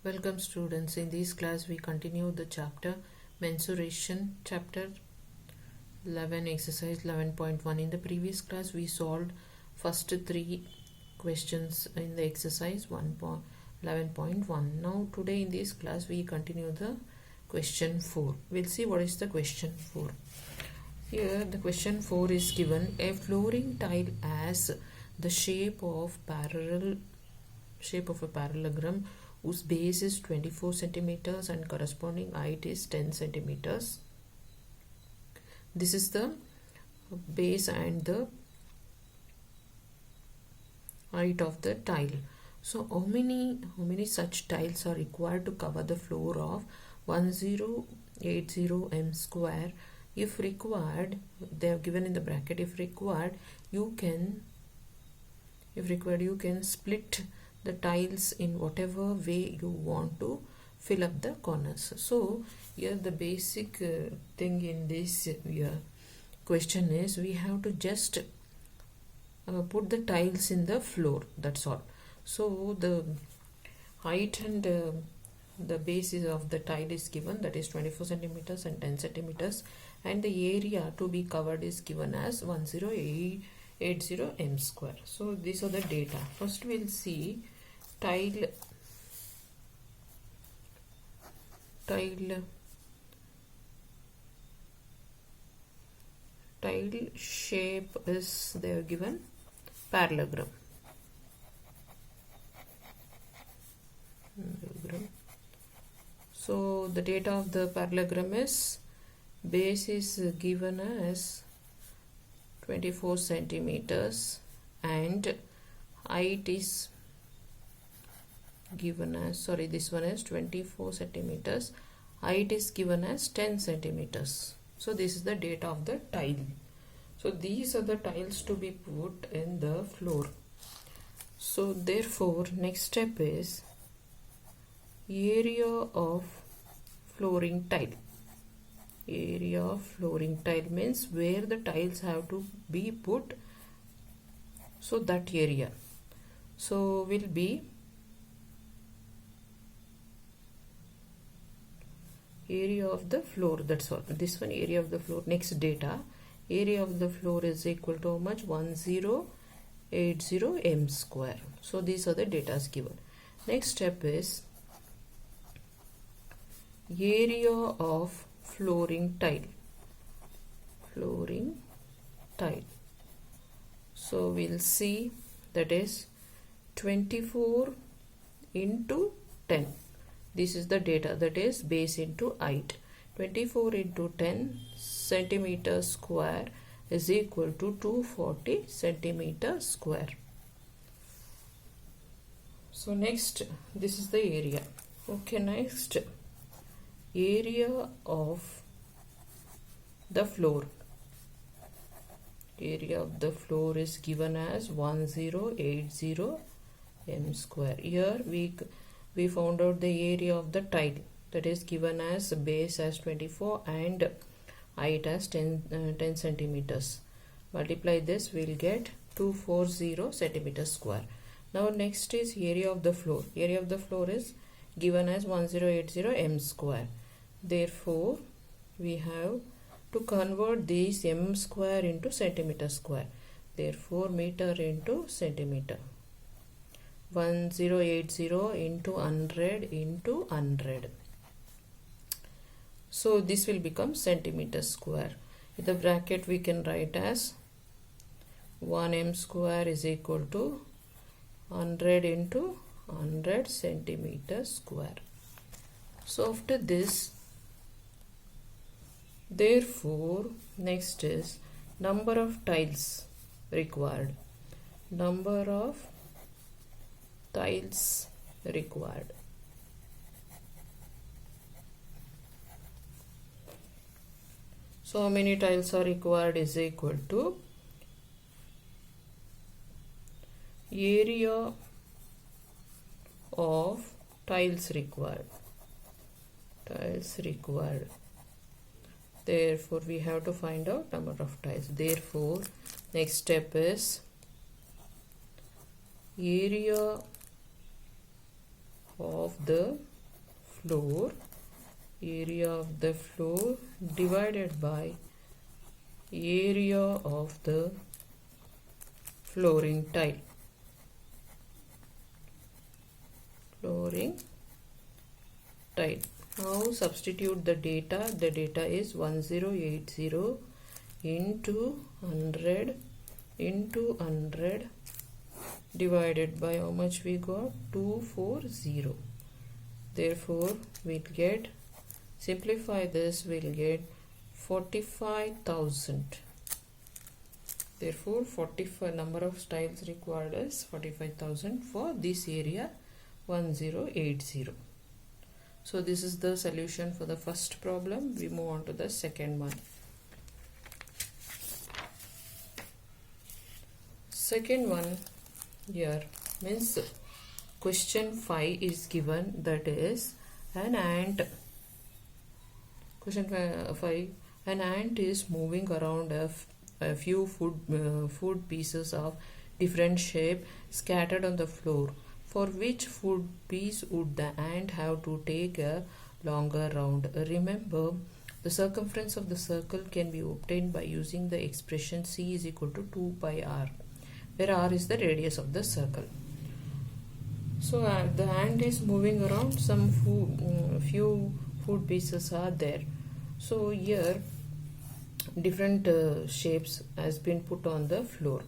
Welcome students. In this class we continue the chapter Mensuration, chapter 11, exercise 11.1. In the previous class we solved first three questions in the exercise 11.1. Now today in this class we continue the question 4. We'll see what is the question 4. Here the question 4 is given: a flooring tile has the shape of a parallelogram whose base is 24 centimeters and corresponding height is 10 centimeters. This is the base and the height of the tile. So how many such tiles are required to cover the floor of 1080 m square? If required, they have given in the bracket, if required you can split the tiles in whatever way you want to fill up the corners. So here the basic thing in this question is we have to just put the tiles in the floor, that's all. So the height and the basis of the tile is given, that is 24 centimeters and 10 centimeters, and the area to be covered is given as 1080 m square. So these are the data. First we'll see tile shape is they are given parallelogram. So the data of the parallelogram is base is given as 24 centimeters and height is given as, this one is 24 centimeters, height is given as 10 centimeters. So this is the data of the tile. So these are the tiles to be put in the floor. So therefore next step is area of flooring tile. Area of flooring tile means where the tiles have to be put, so that area so will be area of the floor, that's all. This one area of the floor. Next data, area of the floor is equal to how much? 1080 m square. So these are the data given. Next step is area of flooring tile. So we'll see, that is 24 into 10. This is the data, that is base into height. 24 into 10 centimeters square is equal to 240 centimeters square. So next, this is the area. Okay, next area of the floor. Area of the floor is given as 1080 m square. Here we found out the area of the tile, that is given as base as 24 and height as 10 centimeters. Multiply this, we'll get 240 centimeters square. Now next is area of the floor. Area of the floor is given as 1080 m square. Therefore we have to convert these m square into centimeter square. Therefore meter into centimeter. 1080 into 100 into 100. So this will become centimeter square. In the bracket we can write as 1 m square is equal to 100 into 100 centimeter square. So after this, therefore next is number of tiles required. Number of tiles required. So how many tiles are required is equal to area of tiles required. Therefore we have to find out number of tiles. Therefore next step is area of the floor divided by area of the flooring tile. Now substitute the data. The data is 1080 into 100 divided by how much we got? 240. Therefore we'll get, simplify this, we'll get 45,000. Therefore 45 number of tiles required is 45,000 for this area 1080. So this is the solution for the first problem. We move on to the second one. Second one here means question 5 is given, that is an ant. Question 5, an ant is moving around a few food pieces of different shape scattered on the floor. For which food piece would the ant have to take a longer round? Remember, the circumference of the circle can be obtained by using the expression c is equal to 2 pi r, where r is the radius of the circle. So the ant is moving around, some few food pieces are there. So here different shapes has been put on the floor.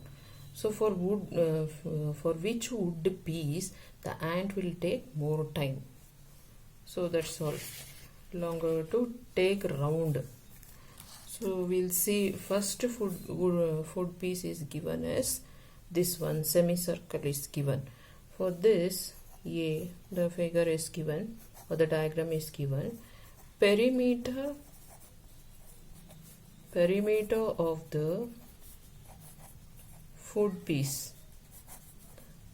So for which wood piece the ant will take more time. So that's all. Longer to take round. So we'll see first food piece is given as this one, semicircle is given. For this A, the figure is given or the diagram is given. Perimeter of the food piece.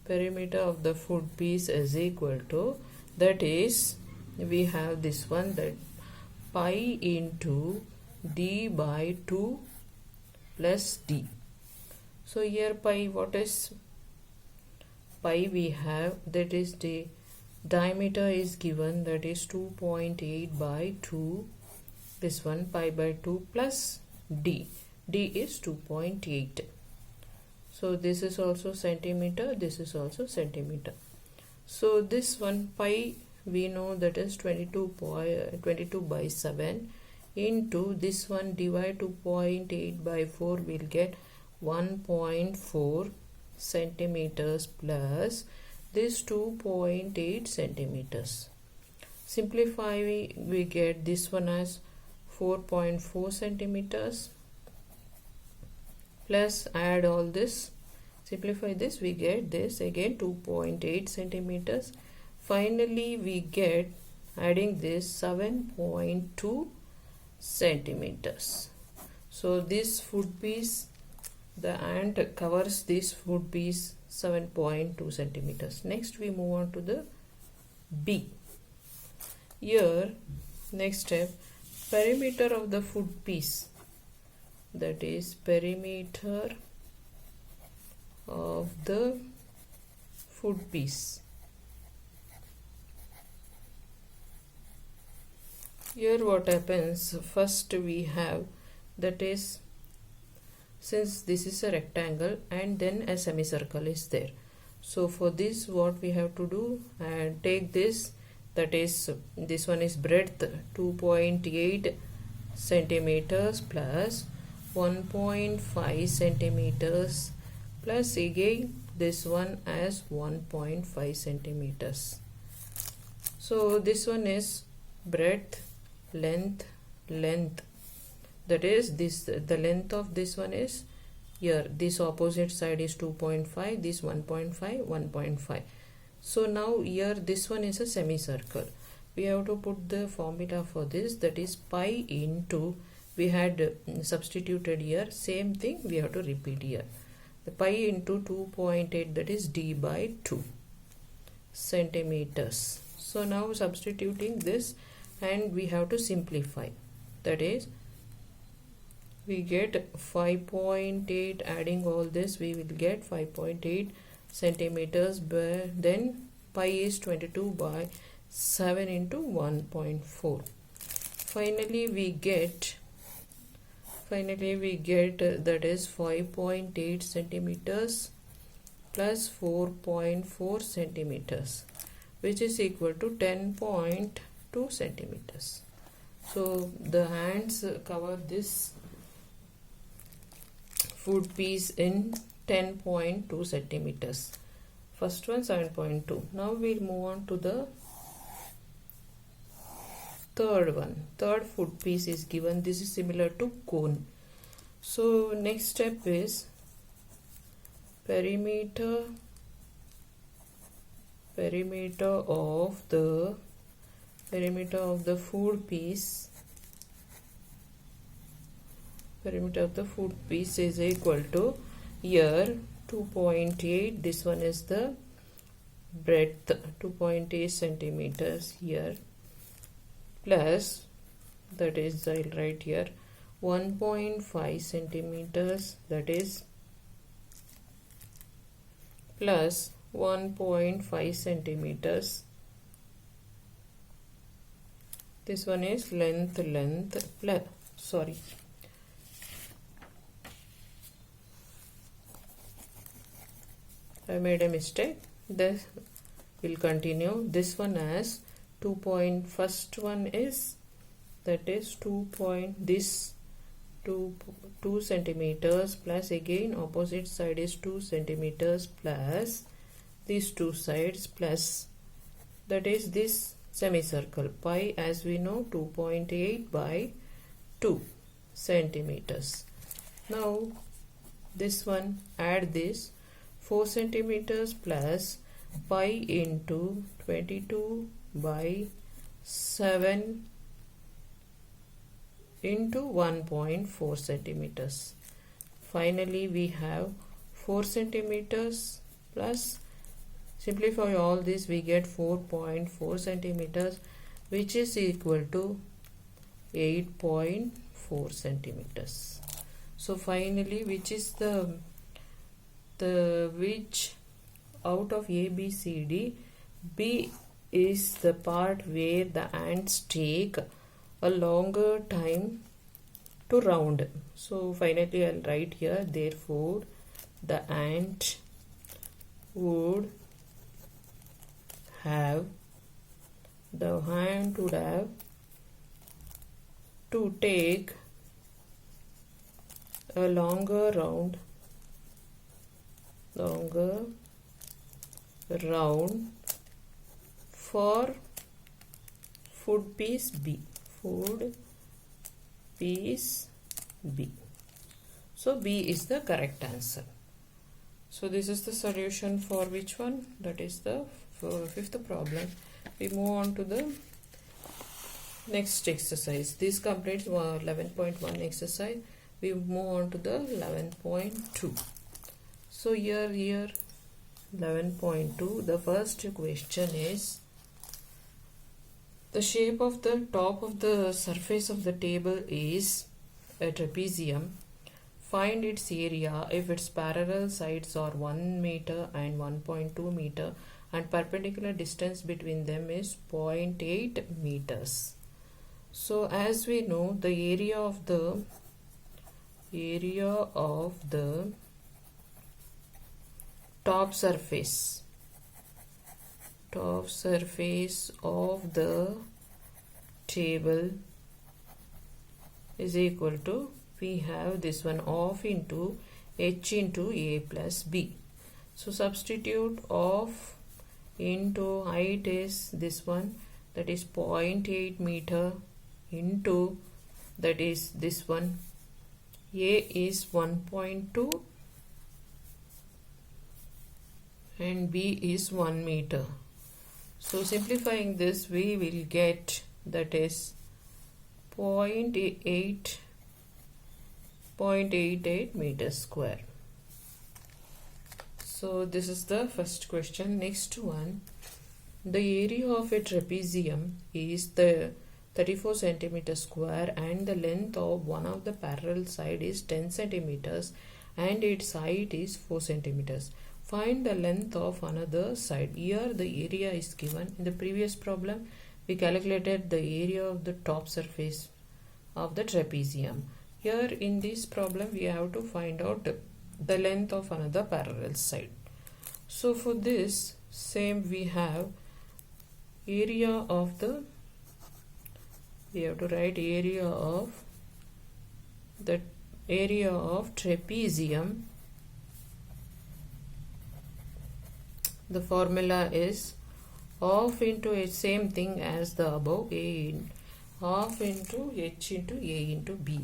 Perimeter of the food piece is equal to, that is, we have this one, that pi into d by 2 plus d. So here pi, what is pi we have, that is the diameter is given, that is 2.8 by 2, this one pi by 2 plus d is 2.8. So this is also centimeter, this is also centimeter. So this one pi we know, that is 22 by 7 into this one divide 2.8 by 4, we'll get 1.4 centimeters plus this 2.8 centimeters. Simplify, we get this one as 4.4 centimeters plus add all this, simplify this, we get this again 2.8 centimeters. Finally we get, adding this, 7.2 centimeters. So this food piece, the ant covers this food piece 7.2 centimeters. Next we move on to the B. Here next step, perimeter of the food piece, that is perimeter of the food piece. Here what happens, first we have, that is, since this is a rectangle and then a semicircle is there, so for this what we have to do, and take this, that is, this one is breadth 2.8 centimeters plus 1.5 centimeters plus again this one as 1.5 centimeters. So this one is breadth, length, that is this, the length of this one is here, this opposite side is 2.5, this 1.5, 1.5. So now here this one is a semicircle. We have to put the formula for this, that is pi into, we had substituted here, same thing we have to repeat here. The pi into 2.8, that is d by 2 centimeters. So now substituting this and we have to simplify, that is we get 5.8, adding all this we will get 5.8 centimeters, then pi is 22 by 7 into 1.4. Finally we get that is 5.8 centimeters plus 4.4 centimeters, which is equal to 10.2 centimeters. So the hands cover this food piece in 10.2 centimeters. First one 7.2. Now we'll move on to the third one. Third food piece is given. This is similar to cone. So next step is perimeter of the food piece. Perimeter of the food piece is equal to here 2.8. This one is the breadth, 2.8 centimeters here, plus, that is, I'll write here 1.5 centimeters, that is plus 1.5 centimeters. This one is length plus, sorry, I made a mistake. This will continue. This one as 2 centimeters plus, again opposite side is 2 centimeters plus these two sides plus, that is this semicircle. Pi, as we know, 2.8 by 2 centimeters. Now this one, add this 4 centimeters plus pi into 22 by 7 into 1.4 centimeters. Finally we have 4 centimeters plus, simplify all this, we get 4.4 centimeters, which is equal to 8.4 centimeters. So finally, which is which out of A, B, C, D, B is the part where the ants take a longer time to round. So finally I'll write here, therefore the ant would have to take a longer round for food piece B. So B is the correct answer. So this is the solution for which one? That is the fifth problem. We move on to the next exercise. This completes 11.1 exercise. We move on to the 11.2. So here 11.2, the first question is, the shape of the top of the surface of the table is a trapezium. Find its area if its parallel sides are 1 meter and 1.2 meter and perpendicular distance between them is 0.8 meters. So as we know, the area of the top surface of the table is equal to, we have this one off into h into a plus b. So substitute off into height is this one, that is 0.8 meter, into that is this one, a is 1.2 and b is 1 meter. So simplifying this, we will get, that is 0.88 meters square. So this is the first question. Next one, the area of a trapezium is the 34 centimeters square and the length of one of the parallel side is 10 centimeters and its height is 4 centimeters. Find the length of another side. Here the area is given. In the previous problem, we calculated the area of the top surface of the trapezium. Here in this problem, we have to find out the length of another parallel side. So for this, same we have area of the, we have to write area of the area of trapezium. The formula is half into H, same thing as the above, A in half into H into A into B.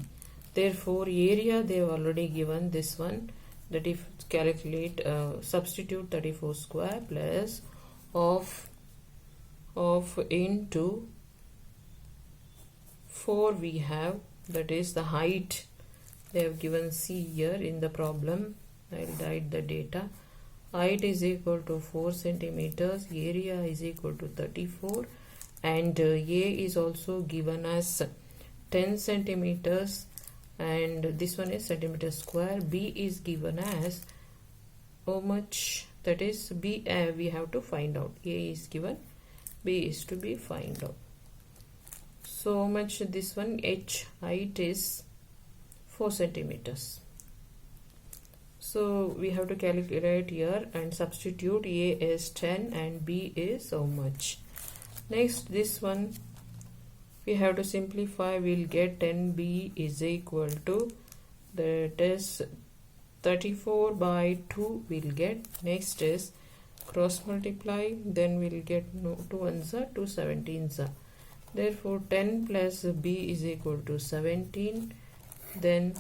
Therefore area they have already given this one, that if calculate substitute 34 square plus half into 4 we have, that is the height they have given C here in the problem. I will write the data. Height is equal to 4 centimeters, area is equal to 34, and A is also given as 10 centimeters, and this one is centimeter square. B is given as how much, that is B, we have to find out. A is given, B is to be find out. So much this one, H height is 4 centimeters. So we have to calculate here and substitute. A is 10 and B is how much. Next this one we have to simplify. We'll get 10B is equal to, that is 34 by 2 we'll get. Next is cross multiply, then we'll get 2 ones are 2 17s are. Therefore 10 plus B is equal to 17. Then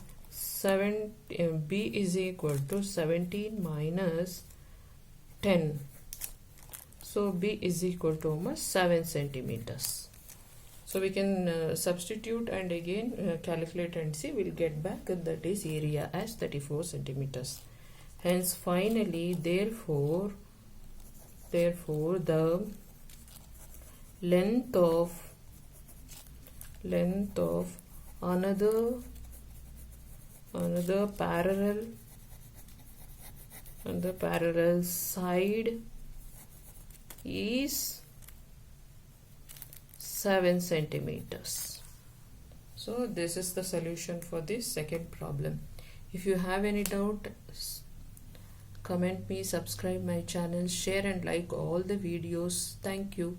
B is equal to 17 minus 10. So B is equal to almost 7 centimeters. So we can substitute and again calculate and see. We'll get back that is area as 34 centimeters. Hence finally, therefore the length of another parallel side is 7 centimeters. So this is the solution for this second problem. If you have any doubt, comment me, subscribe my channel, share and like all the videos. Thank you.